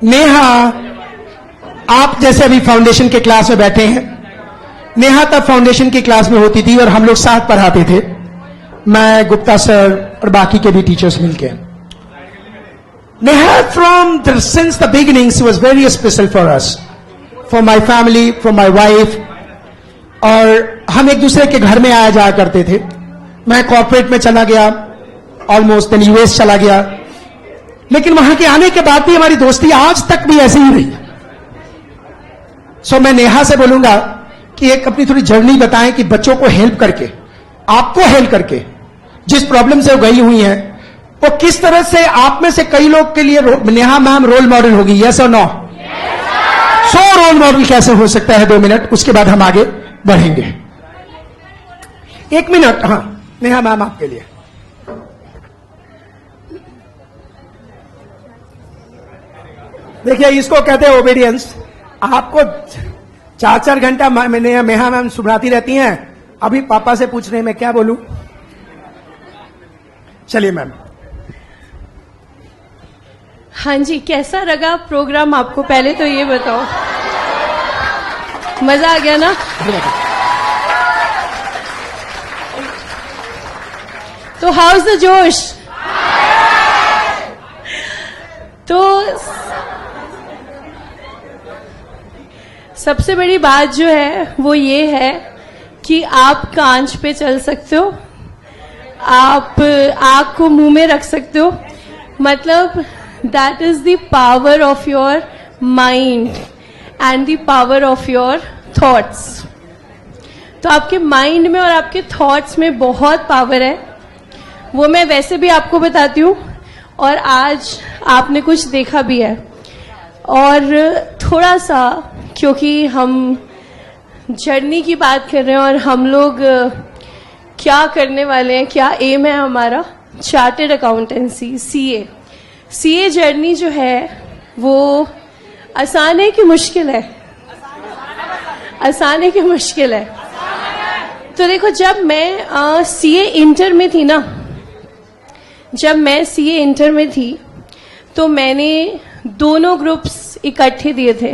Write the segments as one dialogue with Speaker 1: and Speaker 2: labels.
Speaker 1: नेहा, आप जैसे अभी फाउंडेशन के क्लास में बैठे हैं, नेहा तब फाउंडेशन की क्लास में होती थी और हम लोग साथ पढ़ाते थे, मैं, गुप्ता सर और बाकी के भी टीचर्स मिलके. Neha from since the beginnings was very special for us, for my family, for my wife. और हम एक दूसरे के घर में आया जाया करते थे. मैं कॉर्पोरेट में चला गया ऑलमोस्ट, देन यूएस चला गया, लेकिन वहां के आने के बाद भी हमारी दोस्ती आज तक भी ऐसी ही रही. सो मैं नेहा से बोलूंगा कि एक अपनी थोड़ी जर्नी बताएं कि बच्चों को हेल्प करके, आपको हेल्प करके, जिस प्रॉब्लम से वो गई हुई हैं, वो किस तरह से आप में से कई लोग के लिए नेहा मैम रोल मॉडल होगी. यस और नो? सो रोल मॉडल कैसे हो सकता है? 2 मिनट, उसके बाद हम आगे बढ़ेंगे. 1 मिनट. हाँ नेहा मैम, आपके लिए. देखिए, इसको कहते हैं ओबीडियंस. आपको 4-4 घंटा नेहा मैम सुनाती रहती हैं. अभी पापा से पूछ रहे हैं मैं क्या बोलूं. चलिए मैम.
Speaker 2: हाँ जी, कैसा लगा प्रोग्राम आपको? पहले तो ये बताओ. मजा आ गया ना? तो हाउस द जोश. तो सबसे बड़ी बात जो है वो ये है कि आप कांच पे चल सकते हो, आप आग को मुंह में रख सकते हो. मतलब that is the power of your mind and the power of your thoughts. तो आपके माइंड में और आपके थॉट्स में बहुत पावर है. वो मैं वैसे भी आपको बताती हूँ, और आज आपने कुछ देखा भी है. और थोड़ा सा, क्योंकि हम जर्नी की बात कर रहे हैं और हम लोग क्या करने वाले हैं, क्या एम है हमारा, चार्टर्ड अकाउंटेंसी, सीए जर्नी जो है वो आसान है कि मुश्किल है? आसान है कि मुश्किल है? तो देखो, जब मैं सीए इंटर में थी ना, जब मैं सीए इंटर में थी तो मैंने दोनों ग्रुप्स इकट्ठे दिए थे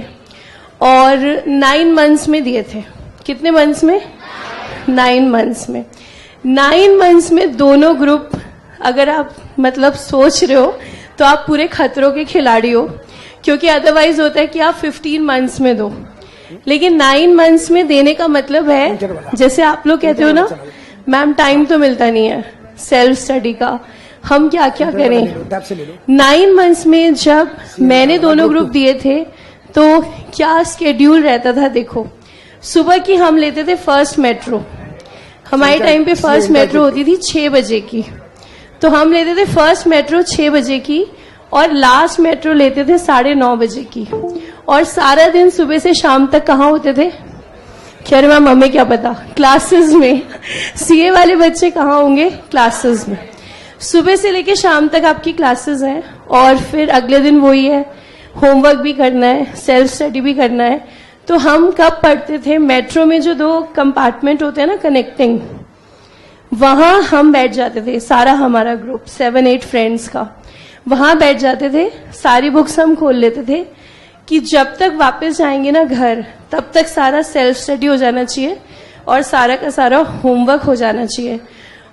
Speaker 2: और 9 मंथ्स में दिए थे. कितने मंथ्स में? 9 मंथ्स में. 9 मंथ्स में दोनों ग्रुप, अगर आप मतलब सोच रहे हो तो आप पूरे खतरों के खिलाड़ी हो, क्योंकि अदरवाइज होता है कि आप 15 मंथ्स में दो. लेकिन 9 मंथ्स में देने का मतलब है, जैसे आप लोग कहते हो ना मैम टाइम तो मिलता नहीं है सेल्फ स्टडी का, हम क्या क्या करें. 9 मंथ्स में जब मैंने दोनों ग्रुप दिए थे तो क्या स्केड्यूल रहता था. देखो, सुबह की हम लेते थे फर्स्ट मेट्रो. हमारे टाइम पे फर्स्ट मेट्रो होती थी 6 बजे की, तो हम लेते थे फर्स्ट मेट्रो 6 बजे की और लास्ट मेट्रो लेते थे 9:30 बजे की. और सारा दिन सुबह से शाम तक कहाँ होते थे? खैर मैम हमें क्या पता, क्लासेस में. सीए वाले बच्चे कहाँ होंगे? क्लासेस में. सुबह से लेके शाम तक आपकी क्लासेस हैं और फिर अगले दिन वही है, होमवर्क भी करना है, सेल्फ स्टडी भी करना है. तो हम कब पढ़ते थे? मेट्रो में जो 2 कंपार्टमेंट होते हैं ना कनेक्टिंग, वहां हम बैठ जाते थे, सारा हमारा ग्रुप 7-8 फ्रेंड्स का. वहां बैठ जाते थे, सारी बुक्स हम खोल लेते थे कि जब तक वापस जाएंगे ना घर, तब तक सारा सेल्फ स्टडी हो जाना चाहिए और सारा का सारा होमवर्क हो जाना चाहिए.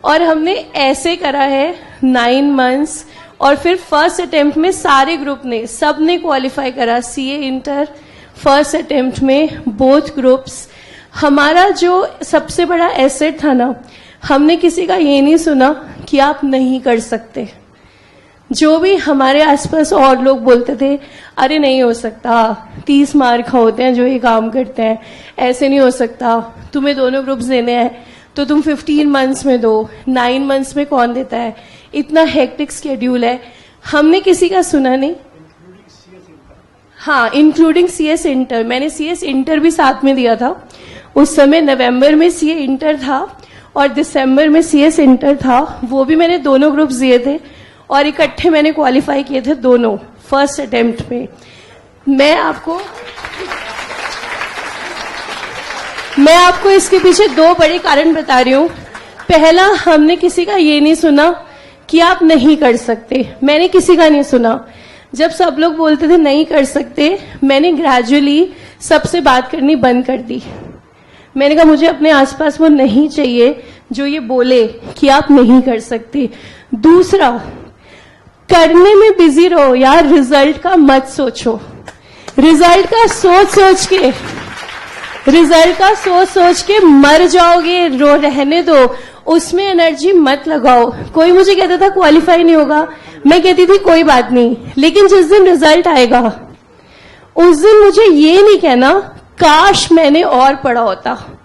Speaker 2: और हमने ऐसे करा है 9 मंथ्स. और फिर फर्स्ट अटेम्प्ट में सारे ग्रुप ने, सबने क्वालिफाई करा सीए इंटर फर्स्ट अटेम्प्ट में, बोथ ग्रुप्स. हमारा जो सबसे बड़ा एसेट था ना, हमने किसी का ये नहीं सुना कि आप नहीं कर सकते. जो भी हमारे आसपास और लोग बोलते थे, अरे नहीं हो सकता, 30 मार्क होते हैं जो ये काम करते हैं, ऐसे नहीं हो सकता, तुम्हें दोनों ग्रुप्स देने हैं तो तुम 15 मंथ्स में दो, 9 मंथ्स में कौन देता है, इतना हेक्टिक स्केड्यूल है. हमने किसी का सुना नहीं. हाँ, इंक्लूडिंग सीएस इंटर. मैंने सीएस इंटर भी साथ में दिया था. उस समय नवंबर में सीए इंटर था और दिसंबर में सीएस इंटर था. वो भी मैंने दोनों ग्रुप्स दिए थे और इकट्ठे मैंने क्वालिफाई किए थे दोनों फर्स्ट अटेम्प्ट में. मैं आपको इसके पीछे 2 बड़े कारण बता रही हूँ. पहला, हमने किसी का ये नहीं सुना कि आप नहीं कर सकते. मैंने किसी का नहीं सुना. जब सब लोग बोलते थे नहीं कर सकते, मैंने ग्रेजुअली सबसे बात करनी बंद कर दी। मैंने कहा मुझे अपने आसपास वो नहीं चाहिए जो ये बोले कि आप नहीं कर सकते। दूसरा, करने में बिजी रहो यार, रिजल्ट का मत सोचो। रिजल्ट का सोच के मर जाओगे, रहने दो, उसमें एनर्जी मत लगाओ। कोई मुझे कहता था क्वालिफाई नहीं होगा, मैं कहती थी कोई बात नहीं, लेकिन जिस दिन रिजल्ट आएगा उस दिन मुझे ये नहीं कहना काश मैंने और पढ़ा होता।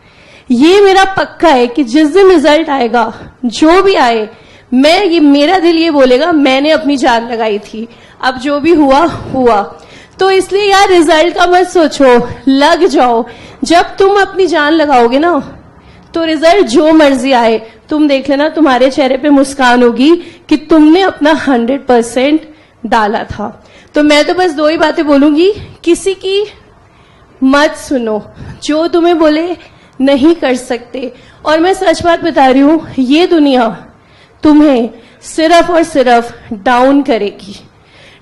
Speaker 2: ये मेरा पक्का है कि जिस दिन रिजल्ट आएगा, जो भी आए, मेरा दिल ये बोलेगा मैंने अपनी जान लगाई थी, अब जो भी हुआ हुआ। तो इसलिए यार रिजल्ट का मत सोचो, लग जाओ। जब तुम अपनी जान लगाओगे ना, तो रिजल्ट जो मर्जी आए, तुम देख लेना तुम्हारे चेहरे पे मुस्कान होगी कि तुमने अपना 100% डाला था। तो मैं तो बस 2 ही बातें बोलूंगी, किसी की मत सुनो जो तुम्हें बोले नहीं कर सकते। और मैं सच बात बता रही हूं, ये दुनिया तुम्हें सिर्फ और सिर्फ डाउन करेगी।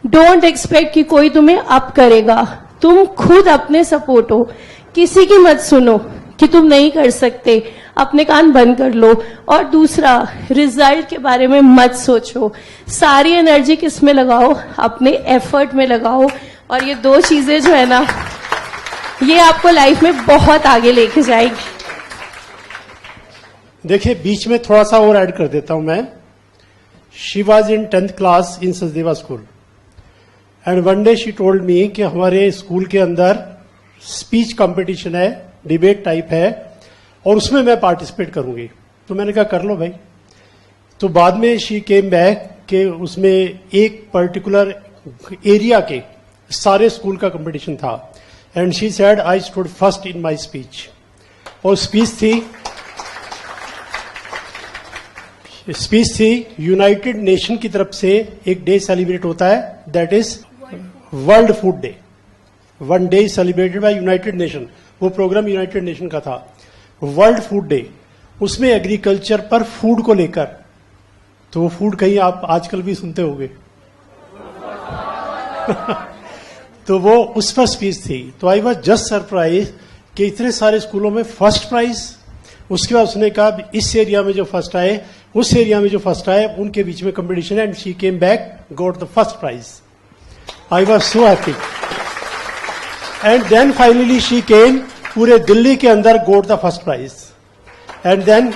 Speaker 2: डोंट एक्सपेक्ट कि कोई तुम्हें अप करेगा, तुम खुद अपने सपोर्ट हो। किसी की मत सुनो कि तुम नहीं कर सकते, अपने कान बंद कर लो। और दूसरा, रिजल्ट के बारे में मत सोचो, सारी एनर्जी किस में लगाओ, अपने एफर्ट में लगाओ। और ये 2 चीजें जो है ना, ये आपको लाइफ में बहुत आगे लेके जाएगी।
Speaker 3: देखिए, बीच में थोड़ा सा और ऐड कर देता हूं मैं। She was in 10th class in Sachdeva school and one day she told मी कि हमारे स्कूल के अंदर स्पीच कंपटीशन है, डिबेट टाइप है, और उसमें मैं पार्टिसिपेट करूंगी। तो मैंने कहा कर लो भाई। तो बाद में शी केम बैक कि उसमें एक पर्टिकुलर एरिया के सारे स्कूल का कंपटीशन था and she said I stood first in my speech. और स्पीच थी यूनाइटेड नेशन की तरफ से एक डे सेलिब्रेट होता है, that is world food day. 1 day celebrated by United nation, वो प्रोग्राम यूनाइटेड नेशन का था, वर्ल्ड फूड डे। उसमें एग्रीकल्चर पर फूड को लेकर, तो वो फूड कहीं आप आजकल भी सुनते होंगे तो वो उस पर स्पीच थी। तो आई वॉज जस्ट सरप्राइज कि इतने सारे स्कूलों में फर्स्ट प्राइज। उसके बाद उसने कहा इस एरिया में जो फर्स्ट आए, उस एरिया में जो फर्स्ट आए, उनके बीच में कंपटीशन है, and she came back, got the first prize. I was so happy. And then finally she came, पूरे दिल्ली के अंदर got the first prize. And then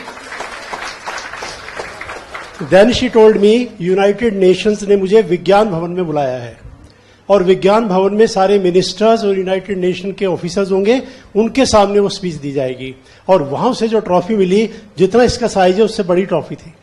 Speaker 3: she told me United Nations ने मुझे विज्ञान भवन में बुलाया है, और विज्ञान भवन में सारे मिनिस्टर्स और यूनाइटेड नेशन के ऑफिसर्स होंगे, उनके सामने वो स्पीच दी जाएगी। और वहां से जो ट्रॉफी मिली, जितना इसका साइज है उससे बड़ी ट्रॉफी थी।